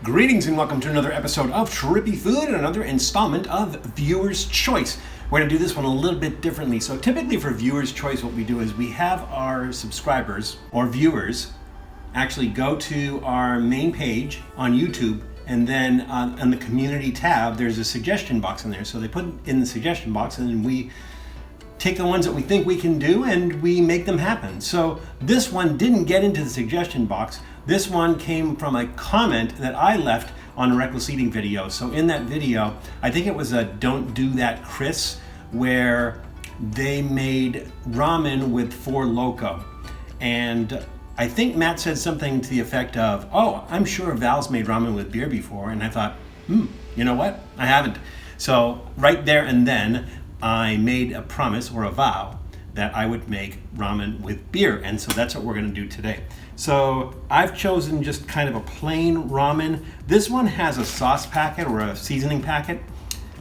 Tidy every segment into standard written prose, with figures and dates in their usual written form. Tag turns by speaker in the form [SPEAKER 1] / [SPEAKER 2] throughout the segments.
[SPEAKER 1] Greetings and welcome to another episode of Trippy Food and another installment of Viewer's Choice. We're going to do this one a little bit differently. So typically for Viewer's Choice, what we do is we have our subscribers or viewers actually go to our main page on YouTube, and then on the community tab, there's a suggestion box in there. So they put in the suggestion box and then we take the ones that we think we can do and we make them happen. So this one didn't get into the suggestion box. This one came from a comment that I left on a Wreckless Eating video. So in that video, I think it was a Don't Do That Chris, where they made ramen with Four Loko. And I think Matt said something to the effect of, oh, I'm sure Val's made ramen with beer before. And I thought, you know what? I haven't. So right there and then, I made a promise or a vow that I would make ramen with beer, and so that's what we're going to do today. So I've chosen just kind of a plain ramen. This one has a sauce packet or a seasoning packet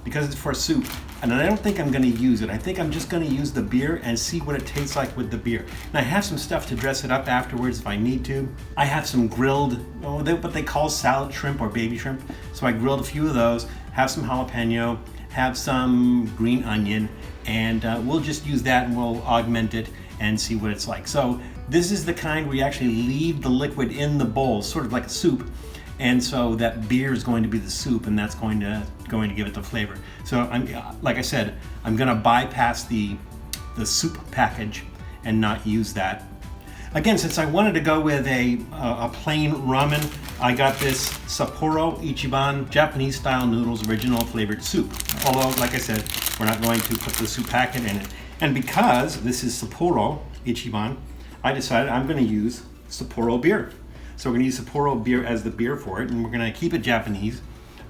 [SPEAKER 1] because it's for soup, and I don't think I'm going to use it. I think I'm just going to use the beer and see what it tastes like with the beer. And I have some stuff to dress it up afterwards if I need to. I have some grilled, what they call salad shrimp or baby shrimp. So I grilled a few of those, have some jalapeno, have some green onion, and we'll just use that and we'll augment it and see what it's like. So this is the kind where you actually leave the liquid in the bowl, sort of like a soup, and so that beer is going to be the soup, and that's going to give it the flavor. So like I said, I'm going to bypass the soup package and not use that. Again, since I wanted to go with a plain ramen, I got this Sapporo Ichiban Japanese style noodles original flavored soup. Although, like I said, we're not going to put the soup packet in it. And because this is Sapporo Ichiban, I decided I'm going to use Sapporo beer. So we're going to use Sapporo beer as the beer for it, and we're going to keep it Japanese.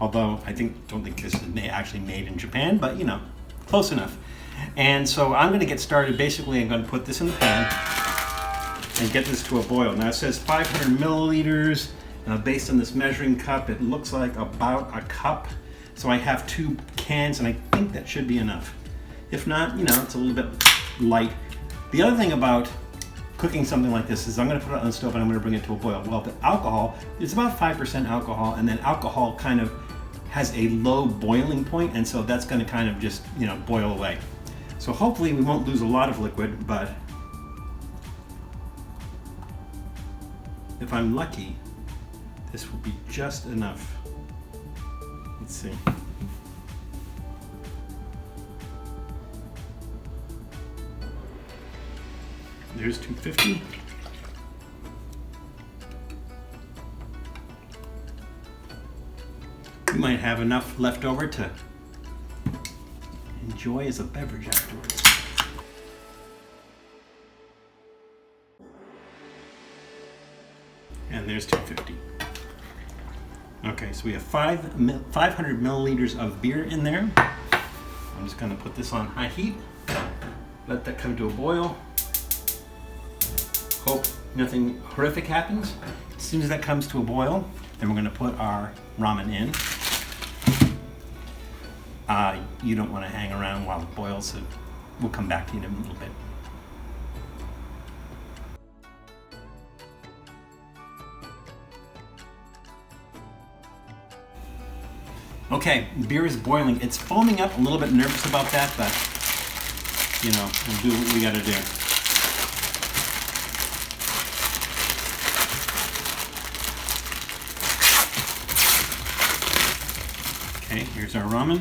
[SPEAKER 1] Although I don't think this is actually made in Japan, but you know, close enough. And so I'm going to get started. Basically, I'm going to put this in the pan and get this to a boil. Now it says 500 milliliters. Based on this measuring cup, it looks like about a cup. So I have 2 cans, and I think that should be enough. If not, you know, it's a little bit light. The other thing about cooking something like this is I'm going to put it on the stove and I'm going to bring it to a boil. Well, the alcohol, it's about 5% alcohol, and then alcohol kind of has a low boiling point, and so that's going to kind of just, you know, boil away. So hopefully we won't lose a lot of liquid, but if I'm lucky, this will be just enough. Let's see. There's 250. You might have enough left over to enjoy as a beverage afterwards. And there's 250. Okay, so we have 500 milliliters of beer in there. I'm just going to put this on high heat, let that come to a boil. Hope nothing horrific happens. As soon as that comes to a boil, then we're going to put our ramen in. You don't want to hang around while it boils, so we'll come back to you in a little bit. Okay, the beer is boiling. It's foaming up. A little bit nervous about that, but you know, we'll do what we got to do. Okay, here's our ramen.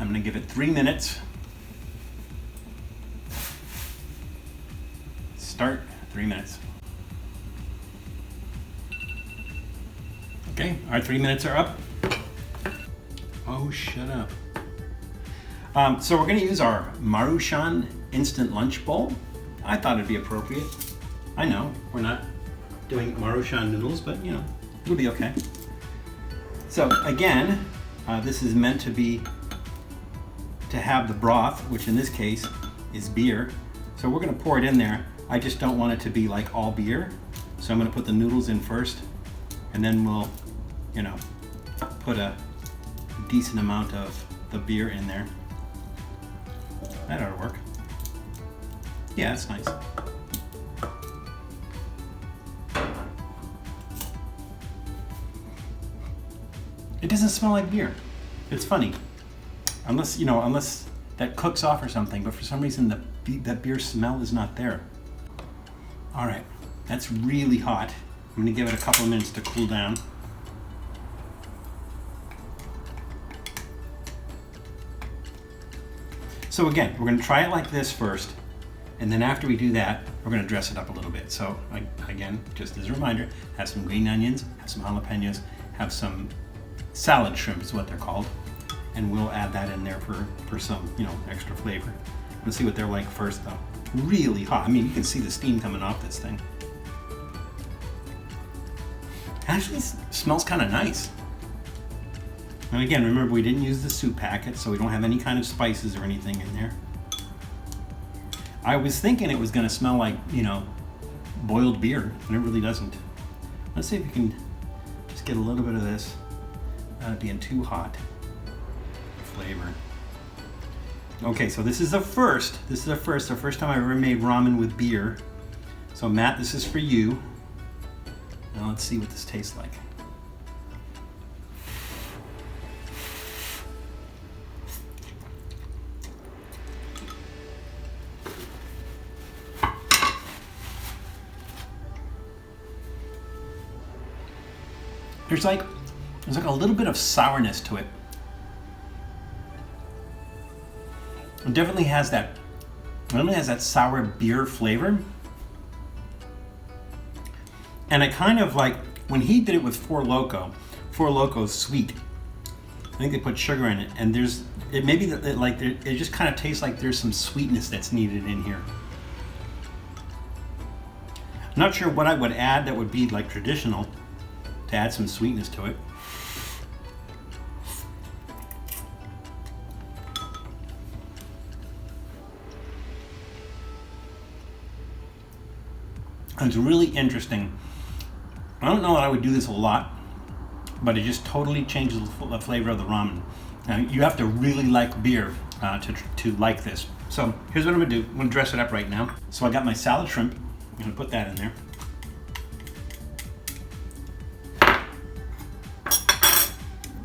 [SPEAKER 1] I'm going to give it 3 minutes. Start 3 minutes. Okay, our 3 minutes are up. Oh, shut up. So we're going to use our Maruchan instant lunch bowl. I thought it'd be appropriate. I know we're not doing Maruchan noodles, but you know, it'll be okay. So again, this is meant to have the broth, which in this case is beer. So we're going to pour it in there. I just don't want it to be like all beer. So I'm going to put the noodles in first, and then we'll, you know, put a decent amount of the beer in there. That ought to work. Yeah, that's nice. It doesn't smell like beer. It's funny. Unless, unless that cooks off or something, but for some reason that beer smell is not there. All right, that's really hot. I'm gonna give it a couple of minutes to cool down. So again, we're gonna try it like this first, and then after we do that, we're gonna dress it up a little bit. So again, just as a reminder, have some green onions, have some jalapenos, have some salad shrimp is what they're called, and we'll add that in there for some, extra flavor. Let's see what they're like first though. Really hot. I mean, you can see the steam coming off this thing. Actually, smells kind of nice. And again, remember we didn't use the soup packet, so we don't have any kind of spices or anything in there. I was thinking it was gonna smell like, boiled beer, and it really doesn't. Let's see if we can just get a little bit of this without it being too hot. Flavor. Okay, so this is the first time I ever made ramen with beer. So Matt, this is for you. Now let's see what this tastes like. There's like a little bit of sourness to it. It definitely has that sour beer flavor. And I kind of like, when he did it with Four Loco's sweet. I think they put sugar in it, and it just kind of tastes like there's some sweetness that's needed in here. I'm not sure what I would add that would be like traditional to add some sweetness to it. It's really interesting. I don't know that I would do this a lot, but it just totally changes the flavor of the ramen. Now, you have to really like beer to like this. So here's what I'm gonna do. I'm gonna dress it up right now. So I got my salad shrimp. I'm gonna put that in there.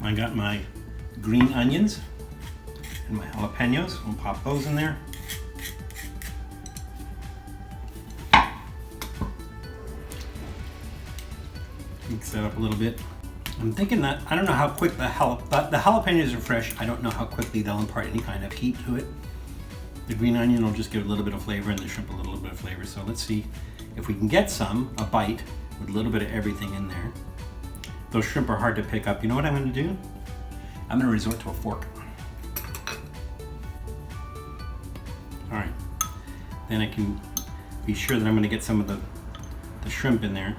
[SPEAKER 1] I got my green onions and my jalapenos. We'll pop those in there. Mix that up a little bit. I'm thinking that, I don't know how quick the jalapenos are fresh. I don't know how quickly they'll impart any kind of heat to it. The green onion will just give a little bit of flavor, and the shrimp a little bit of flavor. So let's see if we can get a bite with a little bit of everything in there. Those shrimp are hard to pick up. You know what I'm going to do? I'm going to resort to a fork. All right. Then I can be sure that I'm going to get some of the shrimp in there.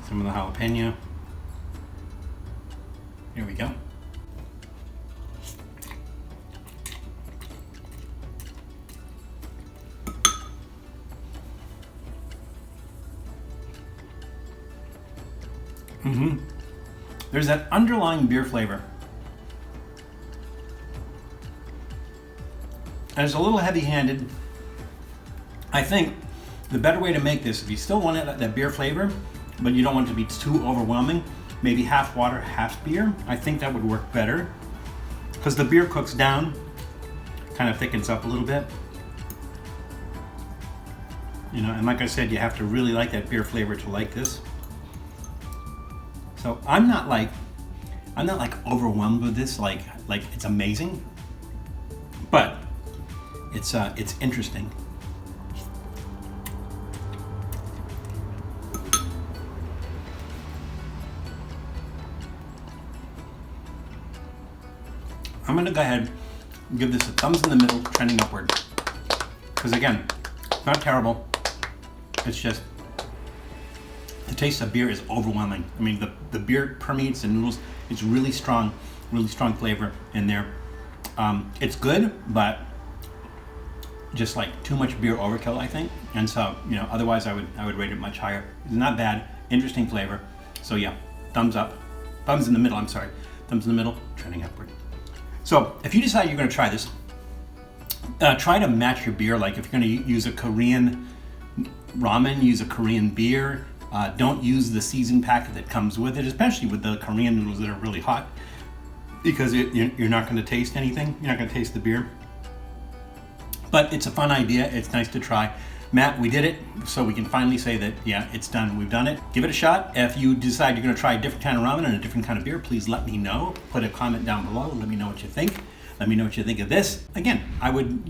[SPEAKER 1] Some of the jalapeno. Here we go. There's that underlying beer flavor. And it's a little heavy-handed. I think the better way to make this, if you still want that beer flavor, but you don't want it to be too overwhelming, maybe half water, half beer. I think that would work better, because the beer cooks down, kind of thickens up a little bit. And like I said, you have to really like that beer flavor to like this. So I'm not like overwhelmed with this, like it's amazing, but it's interesting. I'm gonna go ahead and give this a thumbs in the middle, trending upward. Because again, it's not terrible. It's just, the taste of beer is overwhelming. I mean, the beer permeates the noodles. It's really strong flavor in there. It's good, but just like too much beer overkill, I think. And so, otherwise I would rate it much higher. It's not bad, interesting flavor. So yeah, thumbs up, thumbs in the middle, I'm sorry. Thumbs in the middle, trending upward. So if you decide you're gonna try this, try to match your beer. Like if you're gonna use a Korean ramen, use a Korean beer. Don't use the season packet that comes with it, especially with the Korean noodles that are really hot, because you're not going to taste anything. You're not going to taste the beer. But it's a fun idea. It's nice to try. Matt, we did it, so we can finally say that, yeah, it's done. We've done it. Give it a shot. If you decide you're going to try a different kind of ramen and a different kind of beer, please let me know. Put a comment down below. Let me know what you think. Let me know what you think of this. Again, I would,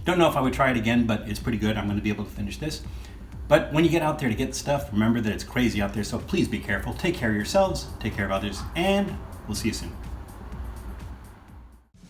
[SPEAKER 1] don't know if I would try it again, but it's pretty good. I'm going to be able to finish this. But when you get out there to get stuff, remember that it's crazy out there, so please be careful. Take care of yourselves, take care of others, and we'll see you soon.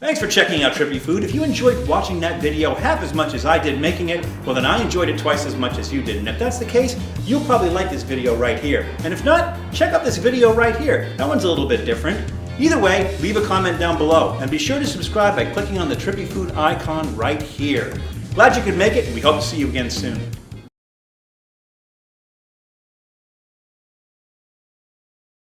[SPEAKER 1] Thanks for checking out Trippy Food. If you enjoyed watching that video half as much as I did making it, well then I enjoyed it twice as much as you did. And if that's the case, you'll probably like this video right here. And if not, check out this video right here. That one's a little bit different. Either way, leave a comment down below. And be sure to subscribe by clicking on the Trippy Food icon right here. Glad you could make it, and we hope to see you again soon.